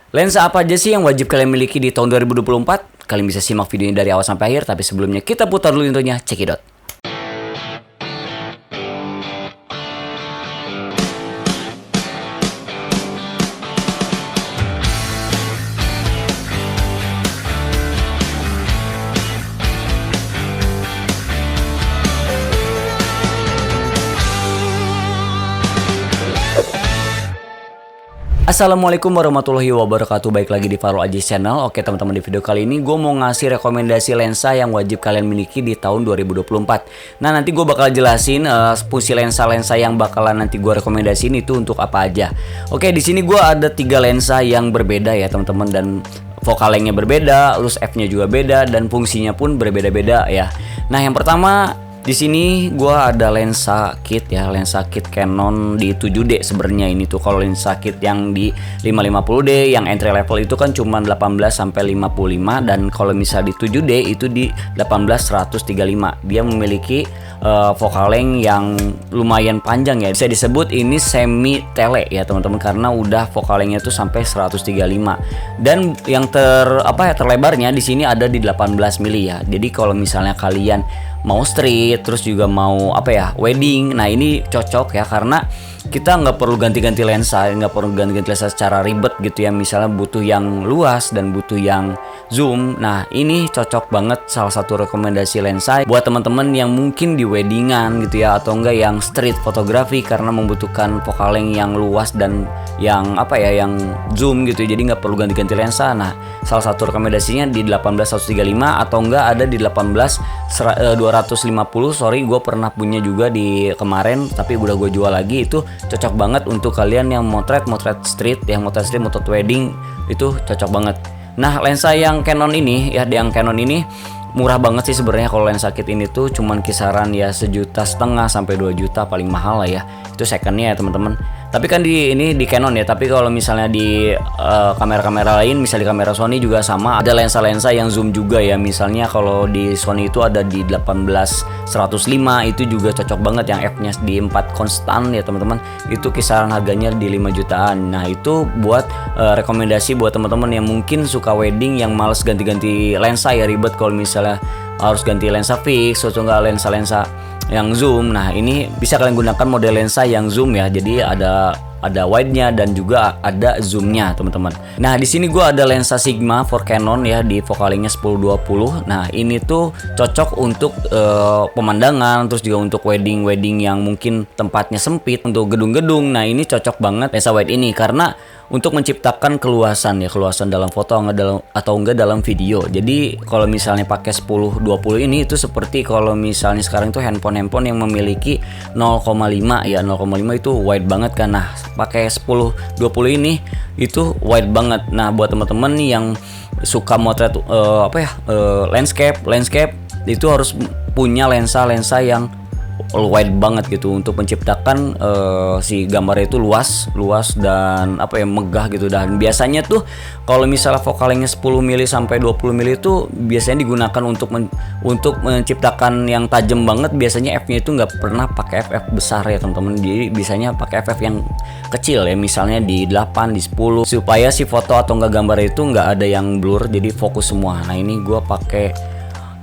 Lensa apa aja sih yang wajib kalian miliki di tahun 2024? Kalian bisa simak videonya dari awal sampai akhir, tapi sebelumnya kita putar dulu intronya, cekidot. Assalamualaikum warahmatullahi wabarakatuh. Baik lagi di Farul Aziz Channel. Oke teman-teman, di video kali ini gue mau ngasih rekomendasi lensa yang wajib kalian miliki di tahun 2024. Nah, nanti gue bakal jelasin fungsi lensa-lensa yang bakalan nanti gue rekomendasiin itu untuk apa aja. Oke, di sini gue ada 3 lensa yang berbeda ya teman-teman, dan focal length-nya berbeda, terus f-nya juga beda, dan fungsinya pun berbeda-beda ya. Nah, yang pertama di sini gua ada lensa kit ya, lensa kit Canon di 7D sebenarnya ini tuh. Kalau lensa kit yang di 550D yang entry level itu kan cuma 18 sampai 55, dan kalau misal di 7D itu di 18-135. Dia memiliki focal length yang lumayan panjang ya. Bisa disebut ini semi tele ya teman-teman, karena udah focal length-nya tuh sampai 135. Dan yang terlebarnya di sini ada di 18 mili ya. Jadi kalau misalnya kalian mau street, terus juga mau wedding, nah ini cocok ya, karena kita nggak perlu ganti-ganti lensa, secara ribet gitu ya. Misalnya butuh yang luas dan butuh yang zoom, nah ini cocok banget, salah satu rekomendasi lensa buat teman-teman yang mungkin di weddingan gitu ya, atau enggak yang street fotografi, karena membutuhkan focal length yang luas dan yang yang zoom gitu ya. Jadi nggak perlu ganti-ganti lensa. Nah, salah satu rekomendasinya di 18-135 atau enggak ada di 250. Sorry, gue pernah punya juga di kemarin, tapi udah gue jual lagi. Itu cocok banget untuk kalian yang motret street, motret wedding, itu cocok banget. Nah, lensa yang Canon ini ya, yang Canon ini murah banget sih sebenarnya. Kalau lensa kit ini tuh cuman kisaran ya 1,5 juta sampai 2 juta paling mahal lah ya. Itu secondnya ya teman-teman. Tapi kan ini di Canon ya. Tapi kalau misalnya di kamera-kamera lain, misalnya di kamera Sony juga sama, ada lensa-lensa yang zoom juga ya. Misalnya kalau di Sony itu ada di 18-105, itu juga cocok banget, yang f-nya di 4 konstan ya teman-teman. Itu kisaran harganya di 5 jutaan. Nah, itu buat rekomendasi buat teman-teman yang mungkin suka wedding, yang males ganti-ganti lensa ya, ribet kalau misalnya harus ganti lensa fix atau enggak lensa-lensa yang zoom. Nah, ini bisa kalian gunakan model lensa yang zoom ya. Jadi ada wide-nya dan juga ada zoom-nya, teman-teman. Nah, di sini gua ada lensa Sigma for Canon ya, di focal length-nya 10-20. Nah, ini tuh cocok untuk pemandangan, terus juga untuk wedding yang mungkin tempatnya sempit, untuk gedung-gedung. Nah, ini cocok banget lensa wide ini, karena untuk menciptakan keluasan dalam foto atau enggak dalam video. Jadi kalau misalnya pakai 10-20 ini, itu seperti kalau misalnya sekarang tuh handphone yang memiliki 0,5 ya, 0,5 itu wide banget kan. Nah, pakai 10-20 ini itu wide banget. Nah, buat teman-teman nih yang suka motret landscape itu harus punya lensa yang wide banget gitu, untuk menciptakan si gambarnya itu luas dan megah gitu. Dan biasanya tuh kalau misalnya focal length-nya 10 mili sampai 20 mili itu biasanya digunakan untuk menciptakan yang tajam banget. Biasanya f-nya itu nggak pernah pakai FF besar ya teman-teman. Jadi biasanya pakai FF yang kecil ya, misalnya di 8, di 10, supaya si foto atau enggak gambar itu nggak ada yang blur, jadi fokus semua. Nah, ini gua pakai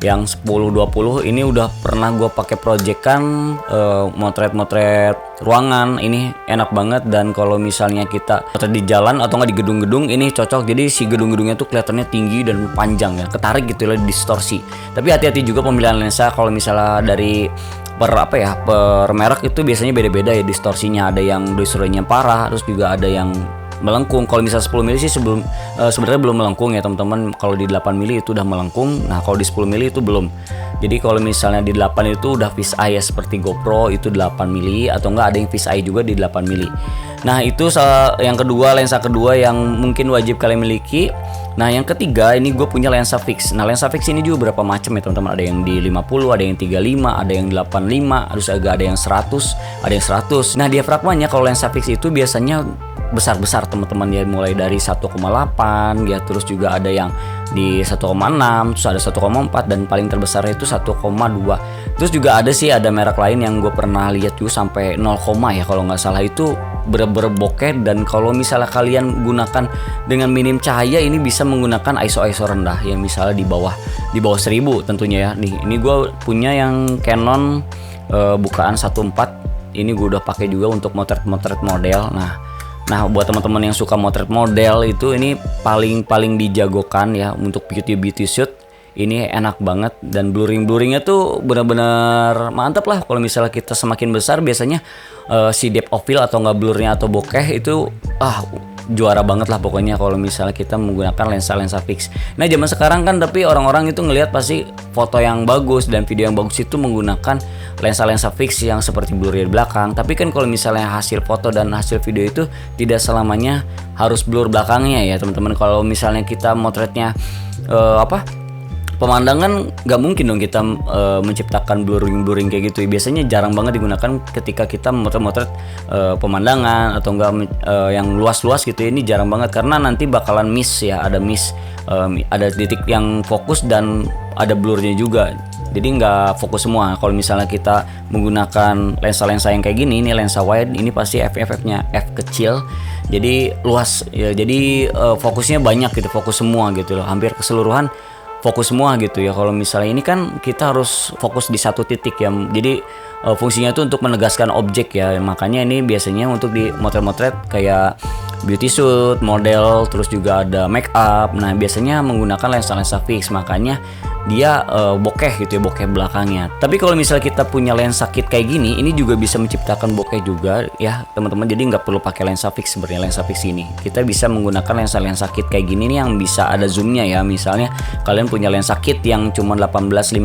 yang 10-20 ini udah pernah gue pakai proyekan motret ruangan. Ini enak banget, dan kalau misalnya kita motret di jalan atau nggak di gedung-gedung, ini cocok. Jadi si gedung-gedungnya tuh kelihatannya tinggi dan panjang ya, ketarik gitu lah, distorsi. Tapi hati-hati juga pemilihan lensa. Kalau misalnya dari per merek itu biasanya beda-beda ya distorsinya. Ada yang distorsinya parah, terus juga ada yang melengkung. Kalau misalnya 10 mili sih sebenarnya belum melengkung ya teman-teman. Kalau di 8 mili itu udah melengkung. Nah, kalau di 10 mili itu belum. Jadi kalau misalnya di 8 itu udah fisheye ya, seperti GoPro itu 8 mili, atau enggak ada yang fisheye juga di 8 mili. Nah, itu yang kedua, lensa kedua yang mungkin wajib kalian miliki. Nah, yang ketiga ini gue punya lensa fix. Nah, lensa fix ini juga berapa macam ya teman-teman. Ada yang di 50, ada yang 35, ada yang 85, terus agak ada yang 100, ada yang 100. Nah, diafragmanya kalau lensa fix itu biasanya besar-besar teman-teman ya, mulai dari 1,8 ya, terus juga ada yang di 1,6, terus ada 1,4, dan paling terbesar itu 1,2. Terus juga ada merek lain yang gue pernah lihat juga sampai 0, ya kalau nggak salah. Itu bener-bener bokeh. Dan kalau misalnya kalian gunakan dengan minim cahaya, ini bisa menggunakan ISO rendah ya, misalnya di bawah 1000 tentunya ya. Nih ini gue punya yang Canon bukaan 14. Ini gue udah pakai juga untuk motret model. Nah buat teman-teman yang suka motret model itu, ini paling dijagokan ya untuk beauty shoot. Ini enak banget, dan blurringnya tuh benar-benar mantap lah. Kalau misalnya kita semakin besar, biasanya si depth of field atau nggak blurnya atau bokeh itu juara banget lah pokoknya kalau misalnya kita menggunakan lensa fix. Nah zaman sekarang kan, tapi orang-orang itu ngelihat pasti foto yang bagus dan video yang bagus itu menggunakan lensa fix yang seperti blur di belakang. Tapi kan kalau misalnya hasil foto dan hasil video itu tidak selamanya harus blur belakangnya ya teman-teman. Kalau misalnya kita motretnya pemandangan, nggak mungkin dong kita menciptakan blurring kayak gitu. Biasanya jarang banget digunakan ketika kita motret pemandangan atau enggak yang luas-luas gitu. Ini jarang banget karena nanti bakalan miss ya, ada titik yang fokus dan ada blurnya juga. Jadi nggak fokus semua. Kalau misalnya kita menggunakan lensa yang kayak gini, ini lensa wide, ini pasti f-nya f kecil. Jadi luas ya. Jadi fokusnya banyak gitu, fokus semua gitu loh. Hampir keseluruhan fokus semua gitu ya. Kalau misalnya ini kan kita harus fokus di satu titik ya. Jadi fungsinya itu untuk menegaskan objek ya. Makanya ini biasanya untuk di motret kayak beauty shoot, model, terus juga ada make up. Nah biasanya menggunakan lensa fix, makanya dia bokeh gitu ya, bokeh belakangnya. Tapi kalau misalnya kita punya lensa kit kayak gini, ini juga bisa menciptakan bokeh juga ya teman-teman. Jadi nggak perlu pakai lensa fix sebenarnya. Lensa fix ini kita bisa menggunakan lensa kit kayak gini nih yang bisa ada zoomnya ya. Misalnya kalian punya lensa kit yang cuma 1855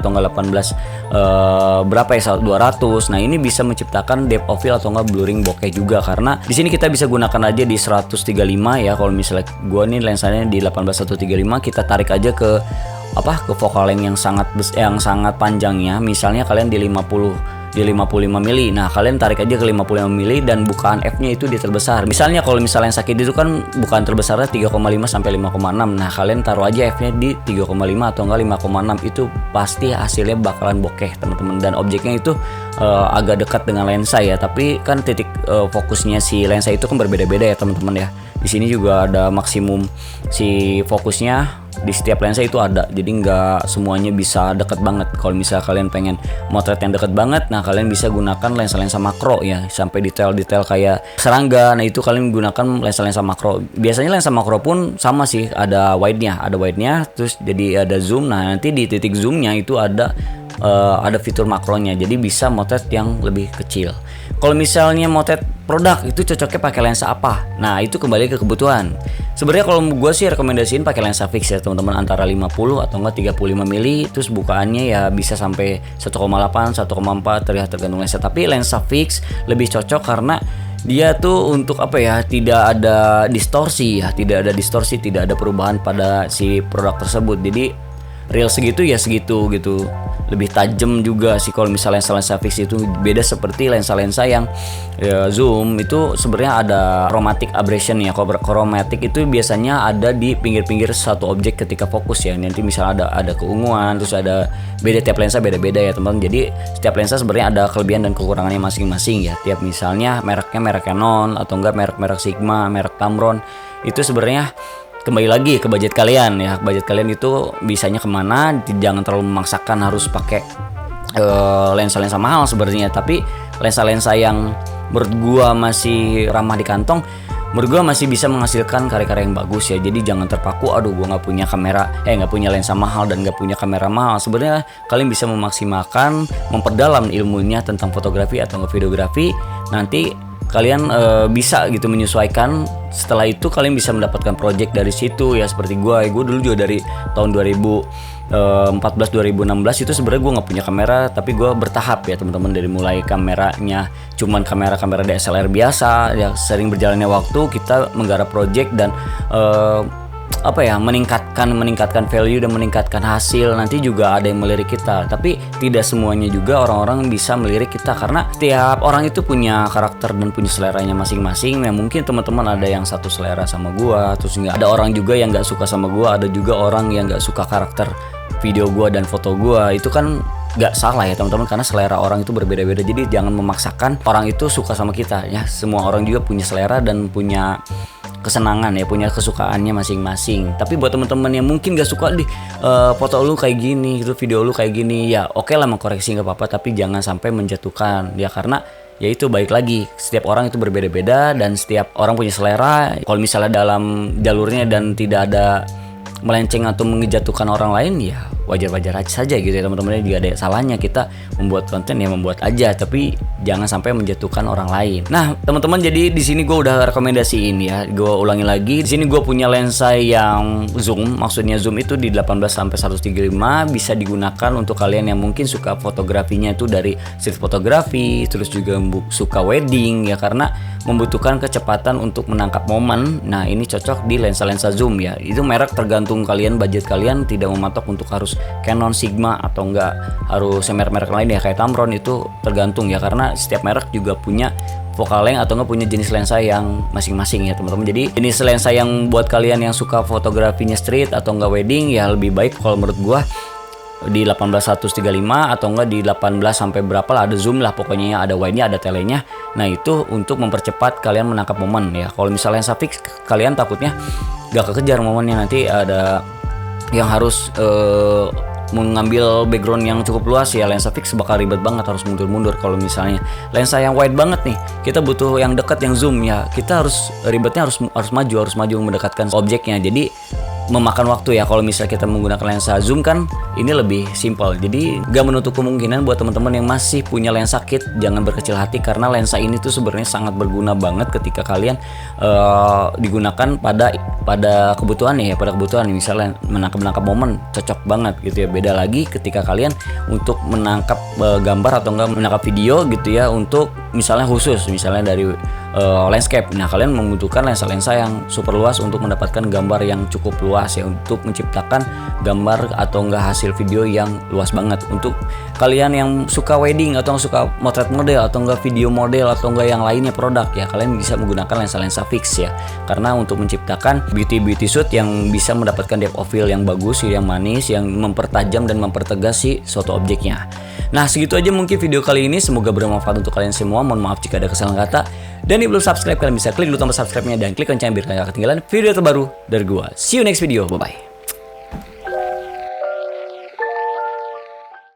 atau nggak 18 berapa ya, 200. Nah ini bisa menciptakan depth of field atau nggak blurring bokeh juga, karena di sini kita bisa gunakan aja di 135 ya. Kalau misalnya gua nih lensanya di 18135, kita tarik aja ke focal length yang sangat panjangnya. Misalnya kalian di 55 mili. Nah, kalian tarik aja ke 55 mili dan bukaan f-nya itu di terbesar. Misalnya kalau misalnya yang sakit itu kan bukaan terbesarnya 3,5 sampai 5,6. Nah, kalian taruh aja f-nya di 3,5 atau enggak 5,6. Itu pasti hasilnya bakalan bokeh, teman-teman. Dan objeknya itu agak dekat dengan lensa ya, tapi kan titik fokusnya si lensa itu kan berbeda-beda ya, teman-teman ya. Di sini juga ada maksimum si fokusnya di setiap lensa itu ada, jadi nggak semuanya bisa deket banget. Kalau misalnya kalian pengen motret yang deket banget, nah kalian bisa gunakan lensa makro ya, sampai detail-detail kayak serangga. Nah itu kalian gunakan lensa makro. Biasanya lensa makro pun sama sih, ada wide-nya, terus jadi ada zoom. Nah nanti di titik zoomnya itu ada fitur makronya, jadi bisa motret yang lebih kecil. Kalau misalnya motret produk itu cocoknya pakai lensa apa? Nah itu kembali ke kebutuhan. Sebenarnya kalau gue sih rekomendasiin pakai lensa fix ya teman-teman, antara 50 atau enggak 35 mili. Terus bukaannya ya bisa sampai 1,8, 1,4 tergantung lensa. Tapi lensa fix lebih cocok karena dia tuh untuk tidak ada distorsi, tidak ada perubahan pada si produk tersebut. Jadi real segitu ya segitu gitu. Lebih tajam juga sih kalau misalnya lensa fix itu. Beda seperti lensa yang zoom itu sebenarnya ada chromatic aberration ya. Kalau chromatic itu biasanya ada di pinggir-pinggir satu objek ketika fokus ya. Nanti misalnya ada keunguan, terus ada beda, tiap lensa beda-beda ya teman-teman. Jadi setiap lensa sebenarnya ada kelebihan dan kekurangannya masing-masing ya. Tiap misalnya mereknya merek Canon atau enggak merek Sigma, merek Tamron, itu sebenarnya kembali lagi ke budget kalian ya. Budget kalian itu bisanya kemana. Jangan terlalu memaksakan harus pakai lensa mahal sebenarnya. Tapi lensa yang menurut gua masih ramah di kantong, menurut gua masih bisa menghasilkan karya-karya yang bagus ya. Jadi jangan terpaku, aduh gua nggak punya lensa mahal dan nggak punya kamera mahal. Sebenarnya kalian bisa memaksimalkan, memperdalam ilmunya tentang fotografi atau videografi. Nanti kalian bisa gitu menyesuaikan. Setelah itu kalian bisa mendapatkan project dari situ ya. Seperti gue dulu juga dari tahun 2014 2016 itu sebenarnya gue nggak punya kamera, tapi gue bertahap ya teman-teman. Dari mulai kameranya cuman kamera DSLR biasa ya, sering berjalannya waktu kita menggarap project dan meningkatkan value dan meningkatkan hasil. Nanti juga ada yang melirik kita, tapi tidak semuanya juga orang-orang bisa melirik kita, karena tiap orang itu punya karakter dan punya seleranya masing-masing. Ya mungkin teman-teman ada yang satu selera sama gua, terus nggak ada orang juga yang nggak suka sama gua, ada juga orang yang nggak suka karakter video gua dan foto gua. Itu kan nggak salah ya teman-teman, karena selera orang itu berbeda-beda. Jadi jangan memaksakan orang itu suka sama kita ya. Semua orang juga punya selera dan punya kesenangan ya, punya kesukaannya masing-masing. Tapi buat teman-teman yang mungkin gak suka di foto lu kayak gini gitu, video lu kayak gini, ya oke lah mengkoreksi nggak apa-apa, tapi jangan sampai menjatuhkan ya, karena ya itu baik lagi, setiap orang itu berbeda-beda dan setiap orang punya selera. Kalau misalnya dalam jalurnya dan tidak ada melenceng atau menjatuhkan orang lain, ya wajar-wajar aja saja gitu ya teman-teman. Juga ada salahnya kita membuat konten, ya membuat aja, tapi jangan sampai menjatuhkan orang lain. Nah teman-teman, jadi di sini gue udah rekomendasiin ya, gue ulangi lagi. Di sini gue punya lensa yang zoom, maksudnya zoom itu di 18-135, bisa digunakan untuk kalian yang mungkin suka fotografinya itu dari street fotografi, terus juga suka wedding ya, karena membutuhkan kecepatan untuk menangkap momen. Nah ini cocok di lensa-lensa zoom ya. Itu merek tergantung kalian, budget kalian, tidak mematok untuk harus Canon, Sigma atau enggak harus merek-merek lain ya kayak Tamron, itu tergantung ya, karena setiap merek juga punya focal length atau enggak punya jenis lensa yang masing-masing ya teman-teman. Jadi jenis lensa yang buat kalian yang suka fotografinya street atau enggak wedding, ya lebih baik kalau menurut gua di 18-135 atau enggak di 18 sampai berapa lah, ada zoom lah pokoknya, ada wide-nya, ada telenya. Nah itu untuk mempercepat kalian menangkap momen ya. Kalau misalnya lensa fix, kalian takutnya gak kekejar momennya, nanti ada yang harus mengambil background yang cukup luas ya. Lensa fix bakal ribet banget, harus mundur-mundur. Kalau misalnya lensa yang wide banget nih, kita butuh yang dekat, yang zoom ya, kita harus ribetnya harus maju mendekatkan objeknya. Jadi memakan waktu ya. Kalau misalnya kita menggunakan lensa zoom kan ini lebih simpel. Jadi gak menutup kemungkinan buat teman-teman yang masih punya lensa kit, jangan berkecil hati, karena lensa ini tuh sebenarnya sangat berguna banget ketika kalian digunakan pada kebutuhan ya, pada kebutuhan misalnya menangkap momen, cocok banget gitu ya. Beda lagi ketika kalian untuk menangkap gambar atau enggak menangkap video gitu ya, untuk misalnya khusus misalnya dari landscape. Nah kalian membutuhkan lensa-lensa yang super luas untuk mendapatkan gambar yang cukup luas ya, untuk menciptakan gambar atau enggak hasil video yang luas banget. Untuk kalian yang suka wedding atau suka motret model atau enggak video model atau enggak yang lainnya produk ya, kalian bisa menggunakan lensa-lensa fix ya, karena untuk menciptakan beauty shoot yang bisa mendapatkan depth of field yang bagus, yang manis, yang mempertajam dan mempertegas si suatu objeknya. Nah segitu aja mungkin video kali ini, semoga bermanfaat untuk kalian semua. Mohon maaf jika ada kesalahan kata. Dan yang belum subscribe, kalian bisa klik dulu tombol subscribe-nya dan klik loncengnya biar kalian gak ketinggalan video terbaru dari gua. See you next video, bye bye.